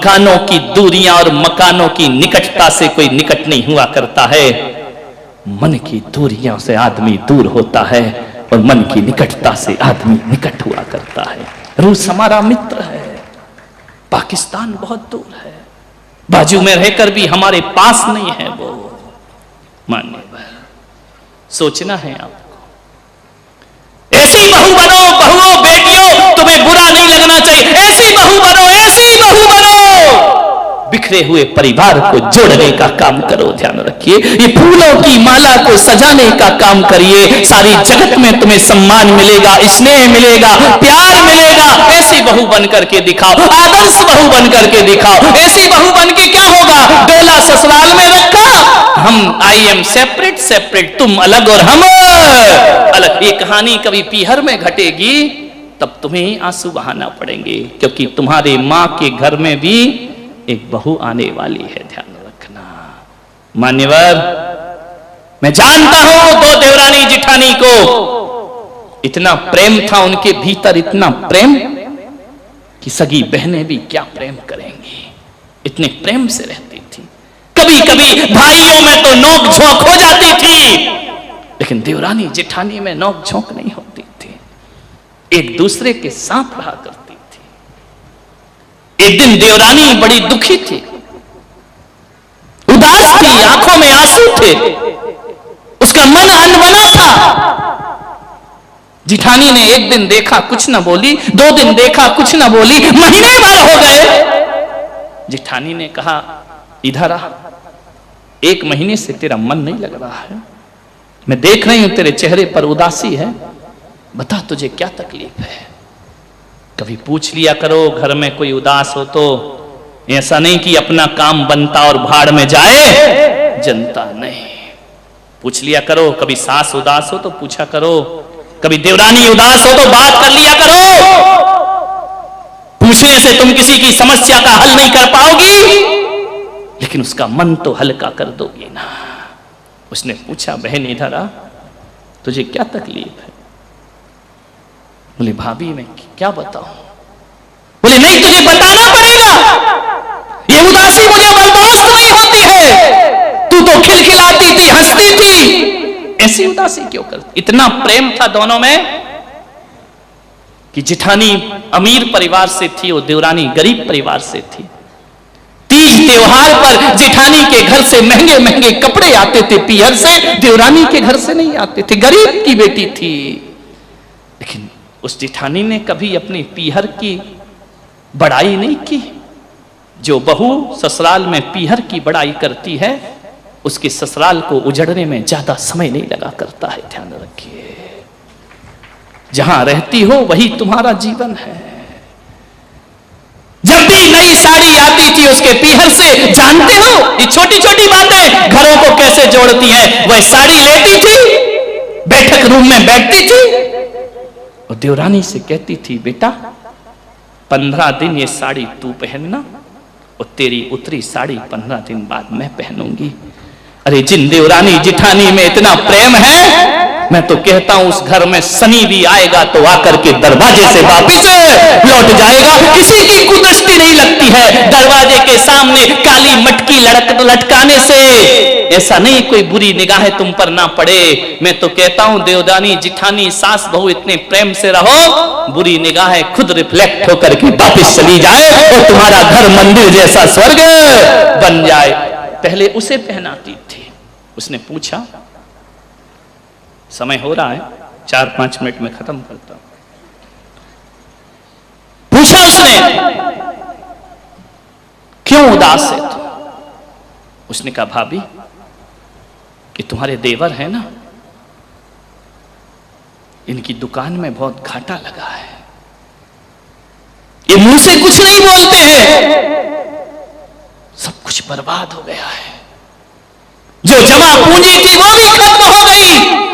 मकानों की दूरियां और मकानों की निकटता से कोई निकट नहीं हुआ करता है, मन की दूरियों से आदमी दूर होता है और मन की निकटता से आदमी निकट हुआ करता है। रूस हमारा मित्र है, पाकिस्तान बहुत दूर है, बाजू में रहकर भी हमारे पास नहीं है वो। मान्यवर, सोचना है आपको। ऐसी बहू बनो, बहुओं बेटियों, तुम्हें बुरा नहीं लगना चाहिए। ऐसी बहू बनो, ऐसी बहू बनो, बिखरे हुए परिवार को जोड़ने का काम करो। ध्यान रखिए, ये फूलों की माला को सजाने का काम करिए। सारी जगत में तुम्हें सम्मान मिलेगा, स्नेह मिलेगा, प्यार मिलेगा। ऐसी बहू बन करके दिखाओ, आदर्श बहू बन करके दिखाओ। ऐसी बहू बन के क्या होगा? डोला ससुराल में रखा, हम आई एम सेपरेट सेपरेट, तुम अलग और हम अलग। ये कहानी कभी पीहर में घटेगी तब तुम्हें आंसू बहाना पड़ेंगे, क्योंकि तुम्हारे मां के घर में भी एक बहू आने वाली है। ध्यान रखना। मान्यवर, मैं जानता हूं दो देवरानी जिठानी को इतना प्रेम था उनके भीतर, इतना प्रेम कि सगी बहनें भी क्या प्रेम करेंगी, इतने प्रेम से रहती थी। कभी कभी भाइयों में तो नोक झोंक हो जाती थी, लेकिन देवरानी जिठानी में नोक झोंक नहीं होती थी, एक दूसरे के साथ रहा करती। एक दिन देवरानी बड़ी दुखी थी, उदास थी, आंखों में आंसू थे, उसका मन अनबना था। जिठानी ने एक दिन देखा कुछ ना बोली, 2 दिन देखा कुछ ना बोली, महीने भर हो गए। जिठानी ने कहा, इधर आ, 1 महीने से तेरा मन नहीं लग रहा है, मैं देख रही हूं तेरे चेहरे पर उदासी है, बता तुझे क्या तकलीफ है। कभी पूछ लिया करो, घर में कोई उदास हो तो ऐसा नहीं कि अपना काम बनता और भाड़ में जाए, जनता नहीं। पूछ लिया करो, कभी सास उदास हो तो पूछा करो, कभी देवरानी उदास हो तो बात कर लिया करो। पूछने से तुम किसी की समस्या का हल नहीं कर पाओगी, लेकिन उसका मन तो हल्का कर दोगी ना। उसने पूछा, बहन इधर आ, तुझे क्या तकलीफ है? बोले, भाभी मैं क्या बताऊं? बोले, नहीं तुझे बताना पड़ेगा, ये उदासी मुझे बर्दाश्त नहीं होती है। तू तो खिलखिलाती थी, हंसती थी, ऐसी उदासी क्यों करती? इतना प्रेम था दोनों में कि जिठानी अमीर परिवार से थी और देवरानी गरीब परिवार से थी। तीज त्योहार पर जिठानी के घर से महंगे महंगे कपड़े आते थे पीहर से, देवरानी के घर से नहीं आते थे, गरीब की बेटी थी। लेकिन उस जिठानी ने कभी अपनी पीहर की बड़ाई नहीं की। जो बहू ससुराल में पीहर की बड़ाई करती है, उसके ससुराल को उजड़ने में ज्यादा समय नहीं लगा करता है। ध्यान रखिए, जहां रहती हो वही तुम्हारा जीवन है। जब भी नई साड़ी आती थी उसके पीहर से, जानते हो ये छोटी छोटी बातें घरों को कैसे जोड़ती हैं। वह साड़ी लेती थी, बैठक रूम में बैठती थी और देवरानी से कहती थी, बेटा 15 दिन ये साड़ी तू पहनना और तेरी उतरी साड़ी 15 दिन बाद मैं पहनूंगी। अरे जिन देवरानी जिठानी में इतना प्रेम है, मैं तो कहता हूं उस घर में शनि भी आएगा तो आकर के दरवाजे से वापस लौट जाएगा। किसी की कुदृष्टि नहीं लगती है दरवाजे के सामने काली मटकी लटकाने से। ऐसा नहीं कोई बुरी निगाहें तुम पर ना पड़े। मैं तो कहता हूं देवरानी जिठानी सास बहू इतने प्रेम से रहो, बुरी निगाहें खुद रिफ्लेक्ट होकर के वापस चली जाए और तुम्हारा घर मंदिर जैसा स्वर्ग बन जाए। पहले उसे पहनाती थी। उसने पूछा, समय हो रहा है, 4-5 मिनट में खत्म करता हूं। पूछा उसने, क्यों उदास है तू? उसने कहा, भाभी कि तुम्हारे देवर है ना, इनकी दुकान में बहुत घाटा लगा है, ये मुंह से कुछ नहीं बोलते हैं, सब कुछ बर्बाद हो गया है, जो जमा पूंजी थी वो भी खत्म हो गई।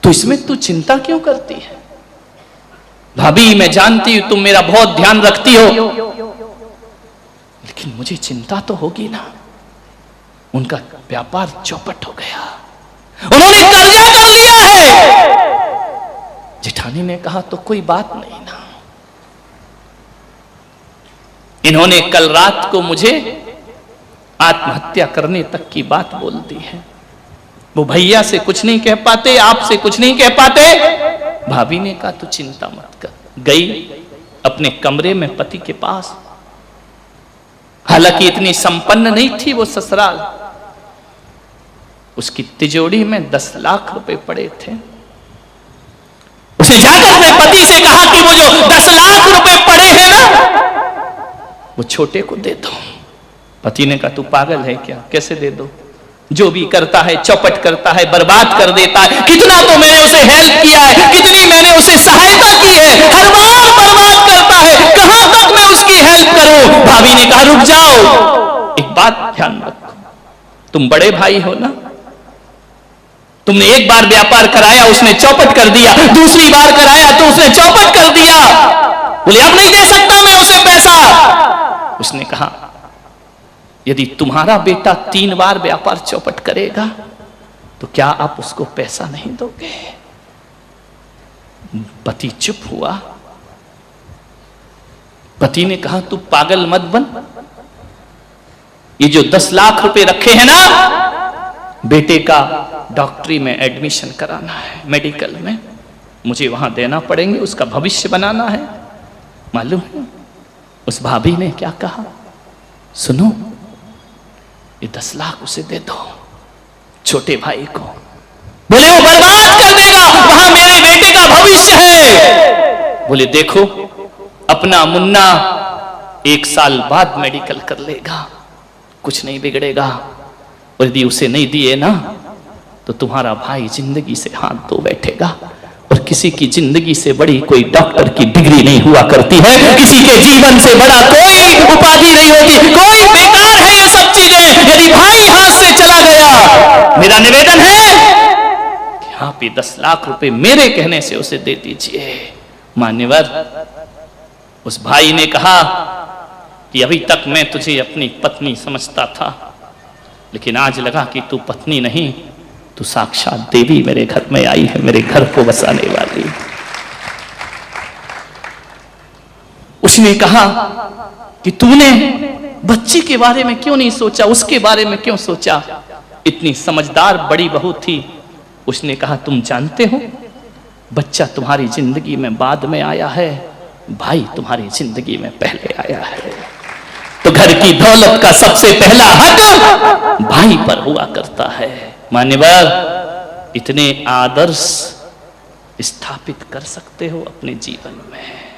तो इसमें तू चिंता क्यों करती है? भाभी मैं जानती हूं तुम मेरा बहुत ध्यान रखती हो, लेकिन मुझे चिंता तो होगी ना। उनका व्यापार चौपट हो गया, उन्होंने कर्जा कर लिया है। जेठानी ने कहा, तो कोई बात नहीं ना, इन्होंने कल रात को मुझे आत्महत्या करने तक की बात बोल दी है। वो भैया से कुछ नहीं कह पाते, आपसे कुछ नहीं कह पाते। भाभी ने कहा तू चिंता मत कर। गई अपने कमरे में पति के पास। हालांकि इतनी संपन्न नहीं थी वो ससुराल, उसकी तिजोरी में 10 लाख रुपए पड़े थे। उसे जाकर अपने पति से कहा कि वो जो 10 लाख रुपए पड़े हैं ना, वो छोटे को दे दो। पति ने कहा तू पागल है क्या, कैसे दे दो? जो भी करता है चौपट करता है, बर्बाद कर देता है। कितना तो मैंने उसे हेल्प किया है, कितनी मैंने उसे सहायता की है, हर बार बर्बाद करता है, कहां तक मैं उसकी हेल्प करूं? भाभी ने कहा रुक जाओ, एक बात ध्यान रखो, तुम बड़े भाई हो ना, तुमने एक बार व्यापार कराया उसने चौपट कर दिया, दूसरी बार कराया तो उसने चौपट कर दिया। बोले अब नहीं दे सकता मैं उसे पैसा। उसने कहा यदि तुम्हारा बेटा 3 बार व्यापार चौपट करेगा तो क्या आप उसको पैसा नहीं दोगे? पति चुप हुआ। पति ने कहा तू पागल मत बन, ये जो 10 लाख रुपए रखे हैं ना, बेटे का डॉक्टरी में एडमिशन कराना है, मेडिकल में, मुझे वहां देना पड़ेंगे, उसका भविष्य बनाना है। मालूम है उस भाभी ने क्या कहा? सुनो, ये 10 लाख उसे दे दो, छोटे भाई को। बोले वो बर्बाद कर देगा, वहां मेरे बेटे का भविष्य है। बोले देखो, अपना मुन्ना 1 साल बाद मेडिकल कर लेगा, कुछ नहीं बिगड़ेगा, और यदि उसे नहीं दिए ना तो तुम्हारा भाई जिंदगी से हाथ धो बैठेगा। और किसी की जिंदगी से बड़ी कोई डॉक्टर की डिग्री नहीं हुआ करती है, किसी के जीवन से बड़ा कोई उपाधि नहीं होती, कोई बेकार है ये सब चीजें। यदि भाई हाथ से चला गया, मेरा निवेदन है कि आप ये 10 लाख रुपए मेरे कहने से उसे दे दीजिए। मान्यवर, उस भाई ने कहा कि अभी तक मैं तुझे अपनी पत्नी समझता था, लेकिन आज लगा कि तू पत्नी नहीं, तू साक्षात देवी मेरे घर में आई है, मेरे घर को बसाने वाली। उसने कहा कि तूने बच्ची के बारे में क्यों नहीं सोचा, उसके बारे में क्यों सोचा? इतनी समझदार बड़ी बहू थी। उसने कहा तुम जानते हो, बच्चा तुम्हारी जिंदगी में बाद में आया है, भाई तुम्हारी जिंदगी में पहले आया है। तो घर की दौलत का सबसे पहला हक भाई पर हुआ करता है। मान्यवर, इतने आदर्श स्थापित कर सकते हो अपने जीवन में।